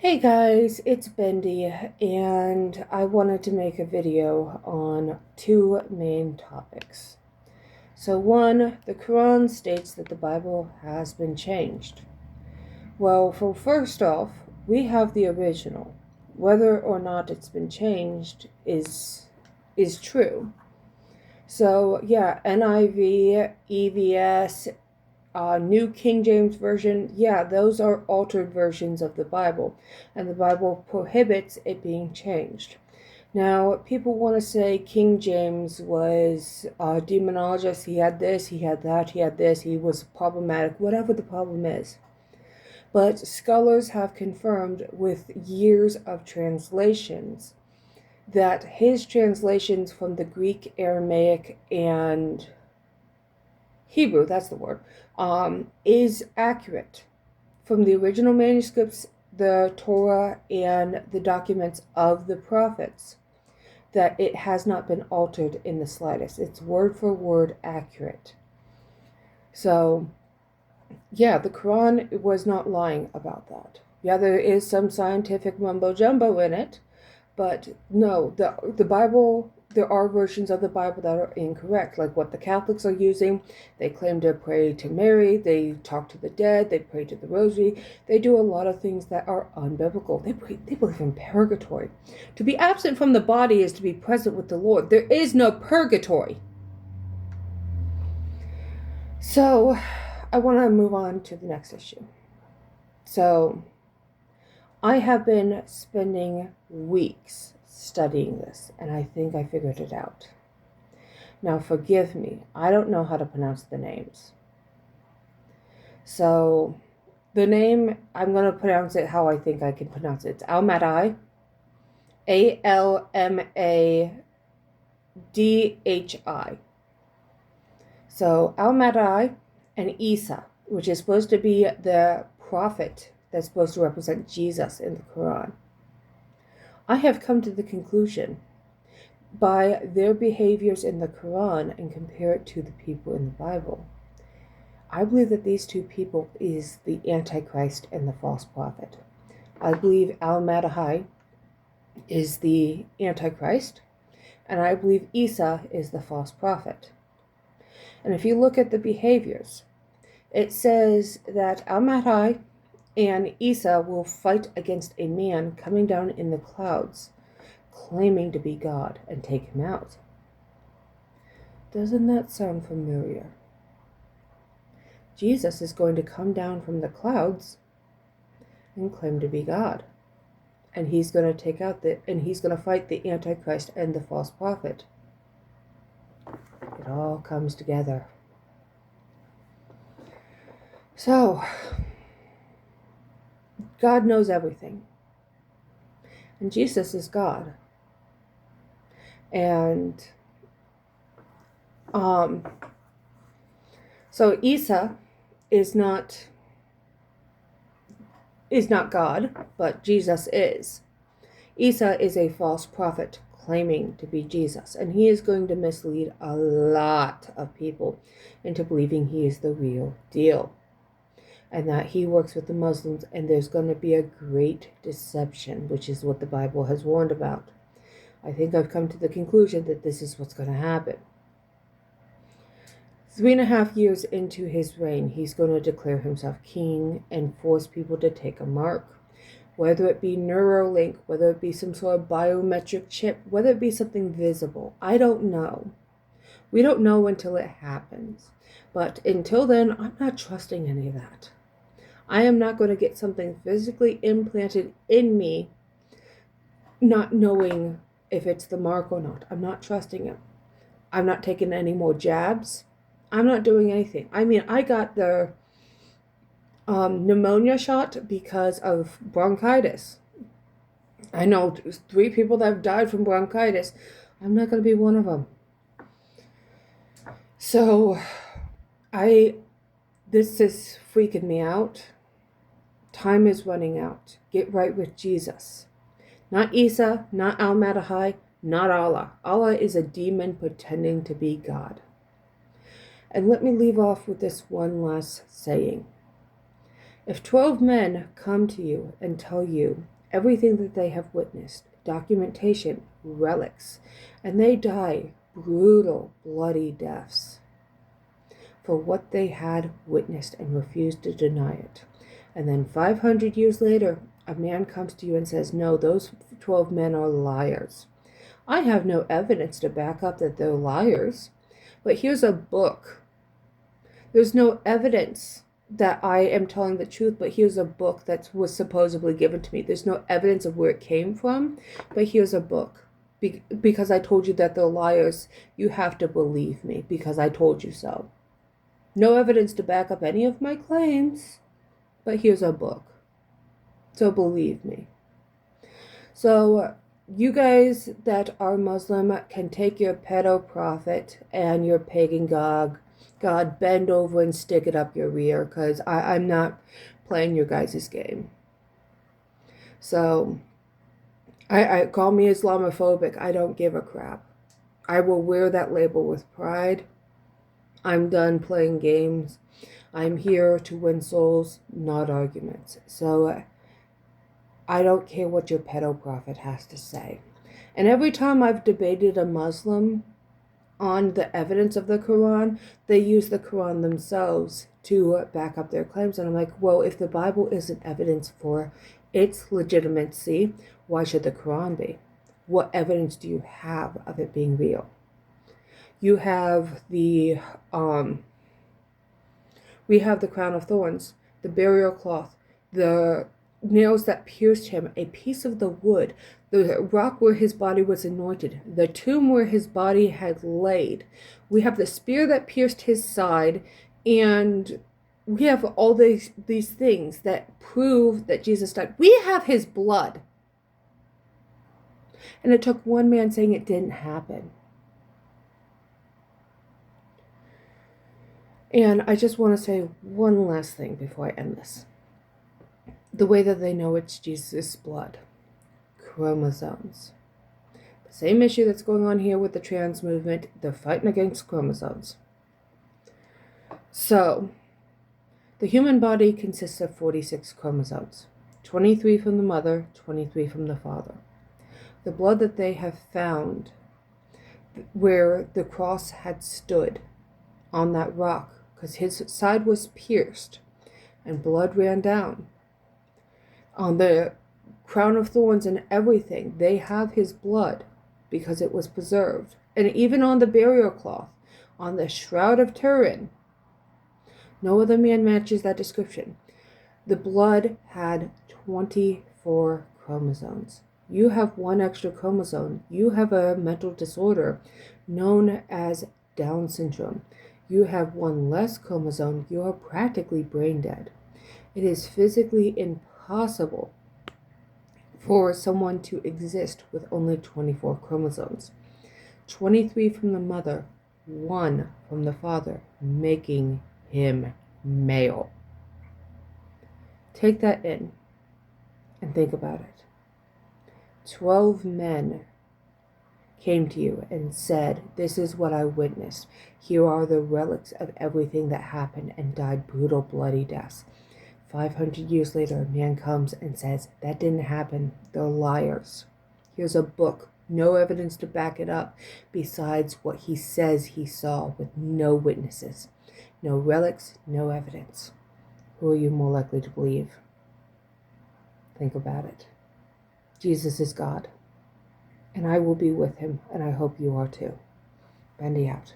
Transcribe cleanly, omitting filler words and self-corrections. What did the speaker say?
Hey guys, it's Bendy, and I wanted to make a video on two main topics. So one, the Quran states that the Bible has been changed. Well, first off, we have the original. Whether or not it's been changed is true. So yeah, NIV, EVS, New King James Version, yeah, those are altered versions of the Bible, and the Bible prohibits it being changed. Now, people want to say King James was a demonologist, he had this, he had that, he had this, he was problematic, whatever the problem is. But scholars have confirmed with years of translations that his translations from the Greek, Aramaic, and Hebrew, that's the word, is accurate from the original manuscripts, the Torah, and the documents of the prophets, that it has not been altered in the slightest. It's word for word accurate. So, yeah, the Quran was not lying about that. Yeah, there is some scientific mumbo jumbo in it, but no, the Bible, there are versions of the Bible that are incorrect, like what the Catholics are using. They claim to pray to Mary, they talk to the dead, they pray to the rosary. They do a lot of things that are unbiblical. They believe in purgatory. To be absent from the body is to be present with the Lord. There is no purgatory. So, I want to move on to the next issue. So, I have been spending weeks studying this, and I think I figured it out. Now, forgive me, I don't know how to pronounce the names. So, the name, I'm going to pronounce it how I think I can pronounce it. It's Al-Madai, Almadhi. So, Al-Madai and Isa, which is supposed to be the prophet that's supposed to represent Jesus in the Quran. I have come to the conclusion by their behaviors in the Quran and compare it to the people in the Bible. I believe that these two people is the Antichrist and the false prophet. I believe Al-Madai is the Antichrist, and I believe Isa is the false prophet. And if you look at the behaviors, it says that Al-Madai and Isa will fight against a man coming down in the clouds, claiming to be God, and take him out. Doesn't that sound familiar? Jesus is going to come down from the clouds and claim to be God. And he's going to he's going to fight the Antichrist and the false prophet. It all comes together. So, God knows everything. And Jesus is God. And so Isa is not God, but Jesus is. Isa is a false prophet claiming to be Jesus, and he is going to mislead a lot of people into believing he is the real deal, and that he works with the Muslims, and there's going to be a great deception, which is what the Bible has warned about. I think I've come to the conclusion that this is what's going to happen. 3.5 years into his reign, he's going to declare himself king and force people to take a mark. Whether it be Neuralink, whether it be some sort of biometric chip, whether it be something visible, I don't know. We don't know until it happens. But until then, I'm not trusting any of that. I am not going to get something physically implanted in me, not knowing if it's the mark or not. I'm not trusting it. I'm not taking any more jabs. I'm not doing anything. I mean, I got the pneumonia shot because of bronchitis. I know 3 people that have died from bronchitis. I'm not going to be one of them. So, this is freaking me out. Time is running out. Get right with Jesus. Not Isa, not Al-Madai, not Allah. Allah is a demon pretending to be God. And let me leave off with this one last saying. If 12 men come to you and tell you everything that they have witnessed, documentation, relics, and they die brutal, bloody deaths for what they had witnessed and refused to deny it, and then 500 years later, a man comes to you and says, no, those 12 men are liars. I have no evidence to back up that they're liars, but here's a book. There's no evidence that I am telling the truth, but here's a book that was supposedly given to me. There's no evidence of where it came from, but here's a book. Because I told you that they're liars, you have to believe me because I told you so. No evidence to back up any of my claims, but here's a book. So believe me. So you guys that are Muslim can take your pedo prophet and your pagan God, bend over and stick it up your rear, because I'm not playing your guys' game. So I call me Islamophobic. I don't give a crap. I will wear that label with pride. I'm done playing games. I'm here to win souls, not arguments. So I don't care what your pedo prophet has to say. And every time I've debated a Muslim on the evidence of the Quran, they use the Quran themselves to back up their claims. And I'm like, well, if the Bible isn't evidence for its legitimacy, why should the Quran be? What evidence do you have of it being real? You have the, we have the crown of thorns, the burial cloth, the nails that pierced him, a piece of the wood, the rock where his body was anointed, the tomb where his body had laid. We have the spear that pierced his side, and we have all these things that prove that Jesus died. We have his blood. And it took one man saying it didn't happen. And I just want to say one last thing before I end this. The way that they know it's Jesus' blood. Chromosomes. The same issue that's going on here with the trans movement. They're fighting against chromosomes. So, the human body consists of 46 chromosomes. 23 from the mother, 23 from the father. The blood that they have found where the cross had stood on that rock, because his side was pierced and blood ran down. On the crown of thorns and everything, they have his blood because it was preserved. And even on the burial cloth, on the Shroud of Turin, no other man matches that description. The blood had 24 chromosomes. You have one extra chromosome. You have a mental disorder known as Down syndrome. You have one less chromosome. You are practically brain dead. It is physically impossible for someone to exist with only 24 chromosomes. 23 from the mother, 1 from the father, making him male. Take that in and think about it. 12 men came to you and said, this is what I witnessed. Here are the relics of everything that happened and died brutal, bloody deaths. 500 years later, a man comes and says, that didn't happen. They're liars. Here's a book. No evidence to back it up besides what he says he saw with no witnesses. No relics, no evidence. Who are you more likely to believe? Think about it. Jesus is God, and I will be with him, and I hope you are too. Bendy out.